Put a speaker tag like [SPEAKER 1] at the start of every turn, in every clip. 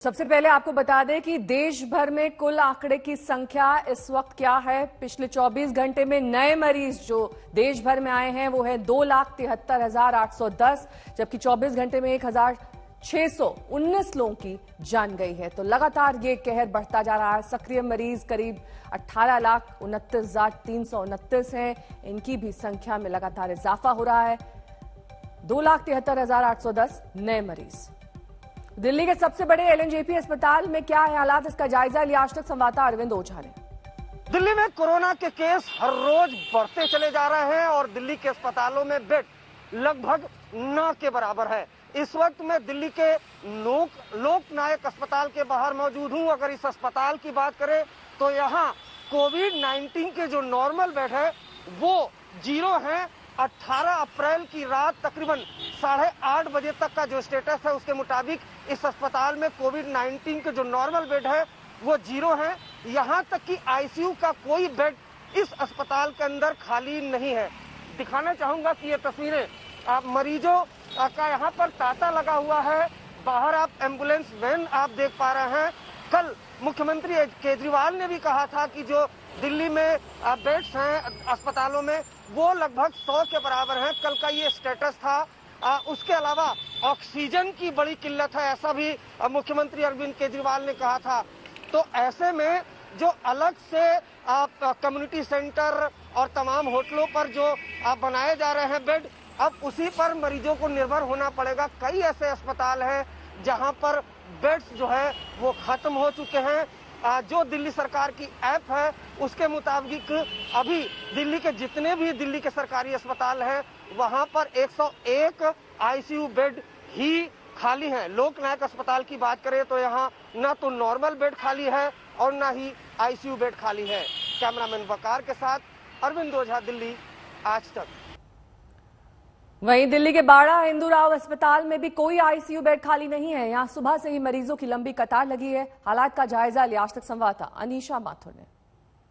[SPEAKER 1] सबसे पहले आपको बता दें कि देश भर में कुल आंकड़े की संख्या इस वक्त क्या है। पिछले 24 घंटे में नए मरीज जो देश भर में आए हैं वो है 2,73,810, जबकि 24 घंटे में 1,619 लोगों की जान गई है। तो लगातार ये कहर बढ़ता जा रहा है। सक्रिय मरीज करीब 18,29,329 हैं। इनकी भी संख्या में लगातार इजाफा हो रहा है। 2,73,810 नए मरीज। दिल्ली के सबसे बड़े एलएनजेपी अस्पताल में क्या है हालात, इसका जायजा लिया आज तक संवाददाता अरविंद ओझा ने।
[SPEAKER 2] दिल्ली में कोरोना के केस हर रोज बढ़ते चले जा रहे हैं और दिल्ली के अस्पतालों में बेड लगभग न के बराबर है। इस वक्त मैं दिल्ली के लोकनायक अस्पताल के बाहर मौजूद हूं। अगर इस अस्पताल की बात करें तो यहाँ कोविड-19 के जो नॉर्मल बेड है वो 0 है। 18 अप्रैल की रात तकरीबन 8:30 बजे तक का जो स्टेटस है उसके मुताबिक इस अस्पताल में कोविड-19 के जो नॉर्मल बेड है वो 0 है। यहाँ तक कि आईसीयू का कोई बेड इस अस्पताल के अंदर खाली नहीं है। दिखाना चाहूंगा कि ये तस्वीरें आप मरीजों का यहाँ पर तांता लगा हुआ है। बाहर आप एम्बुलेंस वैन आप देख पा रहे हैं। कल मुख्यमंत्री केजरीवाल ने भी कहा था कि जो दिल्ली में बेड्स हैं अस्पतालों में वो लगभग 100 के बराबर हैं। कल का ये स्टेटस था। उसके अलावा ऑक्सीजन की बड़ी किल्लत है, ऐसा भी मुख्यमंत्री अरविंद केजरीवाल ने कहा था। तो ऐसे में जो अलग से कम्युनिटी सेंटर और तमाम होटलों पर जो बनाए जा रहे हैं बेड, अब उसी पर मरीजों को निर्भर होना पड़ेगा। कई ऐसे अस्पताल हैं जहां पर बेड्स जो है वो खत्म हो चुके हैं। जो दिल्ली सरकार की ऐप है उसके मुताबिक अभी दिल्ली के जितने भी दिल्ली के सरकारी अस्पताल हैं वहां पर 101 आईसीयू बेड ही खाली हैं। लोकनायक अस्पताल की बात करें तो यहाँ न तो नॉर्मल बेड खाली है और न ही आईसीयू बेड खाली है। कैमरामैन वकार के साथ अरविंद ओझा, दिल्ली आज तक।
[SPEAKER 1] वहीं दिल्ली के बाड़ा हिंदूराव अस्पताल में भी कोई आईसीयू बेड खाली नहीं है। यहां सुबह से ही मरीजों की लंबी कतार लगी है। हालात का जायजा लिया आज तक संवाददाता अनीशा माथुर ने।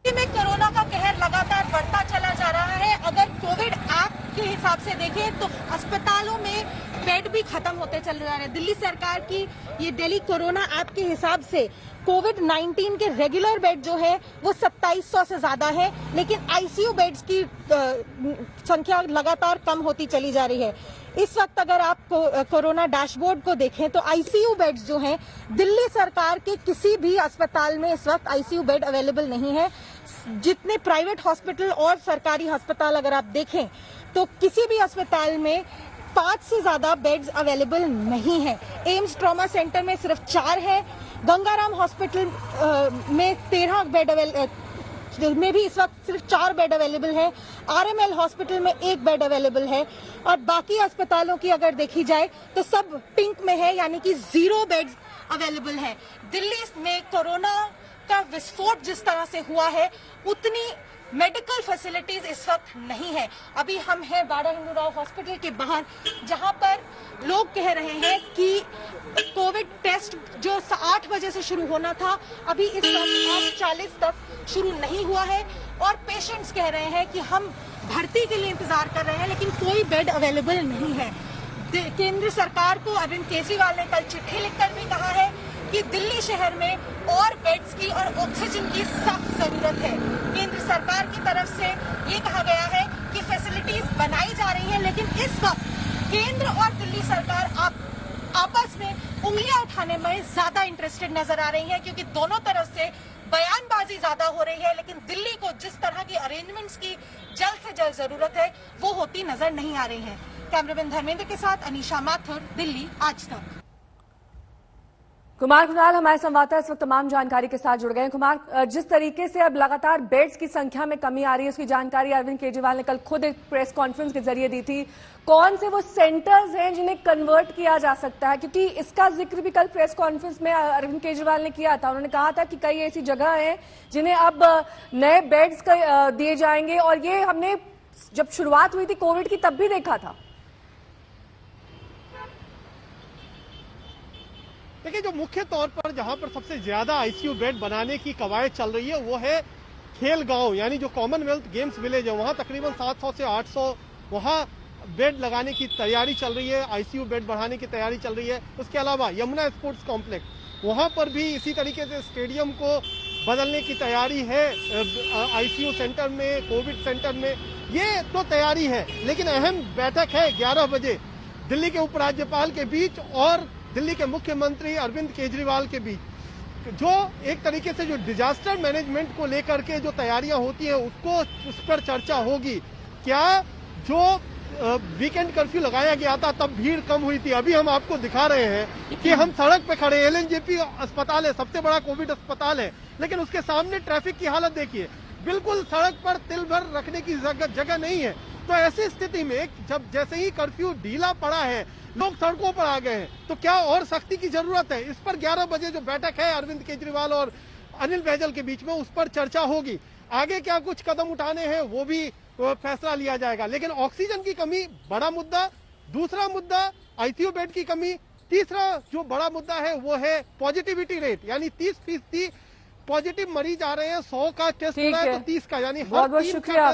[SPEAKER 3] में कोरोना का कहर लगातार बढ़ता चला जा रहा है। अगर कोविड ऐप के हिसाब से देखें तो अस्पतालों में बेड भी खत्म होते चले जा रहे हैं। दिल्ली सरकार की ये दिल्ली कोरोना ऐप के हिसाब से कोविड-19 के रेगुलर बेड जो है वो 2700 से ज्यादा है, लेकिन आईसीयू बेड्स की संख्या लगातार कम होती चली जा रही है। इस वक्त अगर आप कोरोना डैशबोर्ड को देखें तो आईसीयू बेड्स जो हैं दिल्ली सरकार के किसी भी अस्पताल में इस वक्त आईसीयू बेड अवेलेबल नहीं है। जितने प्राइवेट हॉस्पिटल और सरकारी अस्पताल अगर आप देखें तो किसी भी अस्पताल में 5 से ज्यादा बेड्स अवेलेबल नहीं है। एम्स ट्रॉमा सेंटर में सिर्फ 4 है। गंगाराम हॉस्पिटल में 13 बेड में भी इस वक्त सिर्फ 4 बेड अवेलेबल है। आरएमएल हॉस्पिटल में 1 बेड अवेलेबल है और बाकी अस्पतालों की अगर देखी जाए तो सब पिंक में है, यानी कि 0 बेड्स अवेलेबल है। दिल्ली में कोरोना का विस्फोट जिस तरह से हुआ है उतनी मेडिकल फैसिलिटीज इस वक्त नहीं है। अभी हम हैं बाड़ा हिंदूराव हॉस्पिटल के बाहर, जहां पर लोग कह रहे हैं कि कोविड टेस्ट जो 8 बजे से शुरू होना था अभी इस वक्त 8:40 तक शुरू नहीं हुआ है और पेशेंट्स कह रहे हैं कि हम भर्ती के लिए इंतजार कर रहे हैं लेकिन कोई बेड अवेलेबल नहीं है। केंद्र सरकार को अरविंद केजरीवाल ने कल चिट्ठी लिखकर भी कहा है कि दिल्ली शहर में और बेड्स की और ऑक्सीजन की सख्त जरूरत है। केंद्र सरकार की तरफ से ये कहा गया है कि फैसिलिटीज बनाई जा रही है, लेकिन इस वक्त केंद्र और दिल्ली सरकार आपस में उंगलियां उठाने में ज्यादा इंटरेस्टेड नजर आ रही है, क्योंकि दोनों तरफ से बयानबाजी ज्यादा हो रही है, लेकिन दिल्ली को जिस तरह की अरेंजमेंट्स की जल्द से जल्द जरूरत है वो होती नजर नहीं आ रही है। कैमरामैन धर्मेंद्र के साथ अनीशा माथुर, दिल्ली आज तक।
[SPEAKER 1] कुमार कुणाल हमारे संवाददाता इस वक्त तमाम जानकारी के साथ जुड़ गए हैं। कुमार, जिस तरीके से अब लगातार बेड्स की संख्या में कमी आ रही है उसकी जानकारी अरविंद केजरीवाल ने कल खुद एक प्रेस कॉन्फ्रेंस के जरिए दी थी। कौन से वो सेंटर्स हैं जिन्हें कन्वर्ट किया जा सकता है, क्योंकि इसका जिक्र भी कल प्रेस कॉन्फ्रेंस में अरविंद केजरीवाल ने किया था। उन्होंने कहा था कि कई ऐसी जगह हैं जिन्हें अब नए बेड्स दिए जाएंगे और ये हमने जब शुरुआत हुई थी कोविड की तब भी देखा था।
[SPEAKER 4] देखिए, जो मुख्य तौर पर जहां पर सबसे ज्यादा आईसीयू बेड बनाने की कवायद चल रही है वो है खेल गांव, यानी जो कॉमनवेल्थ गेम्स विलेज है वहां तकरीबन 700 से 800 वहां बेड लगाने की तैयारी चल रही है, आईसीयू बेड बढ़ाने की तैयारी चल रही है। उसके अलावा यमुना स्पोर्ट्स कॉम्प्लेक्स वहां पर भी इसी तरीके से स्टेडियम को बदलने की तैयारी है। आईसीयू सेंटर में, कोविड सेंटर में, ये तो तैयारी है। लेकिन अहम बैठक है 11 बजे दिल्ली के उपराज्यपाल के बीच और दिल्ली के मुख्यमंत्री अरविंद केजरीवाल के बीच, जो एक तरीके से जो डिजास्टर मैनेजमेंट को लेकर के जो तैयारियां होती हैं उस पर चर्चा होगी। क्या जो वीकेंड कर्फ्यू लगाया गया था तब भीड़ कम हुई थी? अभी हम आपको दिखा रहे हैं कि हम सड़क पे खड़े, एलएनजेपी अस्पताल है, सबसे बड़ा कोविड अस्पताल है, लेकिन उसके सामने ट्रैफिक की हालत देखिए, बिल्कुल सड़क पर तिल भर रखने की जगह नहीं है। तो ऐसी स्थिति में जब जैसे ही कर्फ्यू ढीला पड़ा है, लोग सड़कों पर आ गए हैं, तो क्या और सख्ती की जरूरत है? इस पर 11 बजे जो बैठक है अरविंद केजरीवाल और अनिल बैजल के बीच में, उस पर चर्चा होगी। आगे क्या कुछ कदम उठाने हैं वो भी फैसला लिया जाएगा। लेकिन ऑक्सीजन की कमी बड़ा मुद्दा, दूसरा मुद्दा आईसीयू बेड की कमी, तीसरा जो बड़ा मुद्दा है वो है पॉजिटिविटी रेट, यानी 30% पॉजिटिव मरीज आ रहे हैं। 100 का टेस्ट हो रहा है तो 30 का, यानी
[SPEAKER 1] बहुत बहुत शुक्रिया।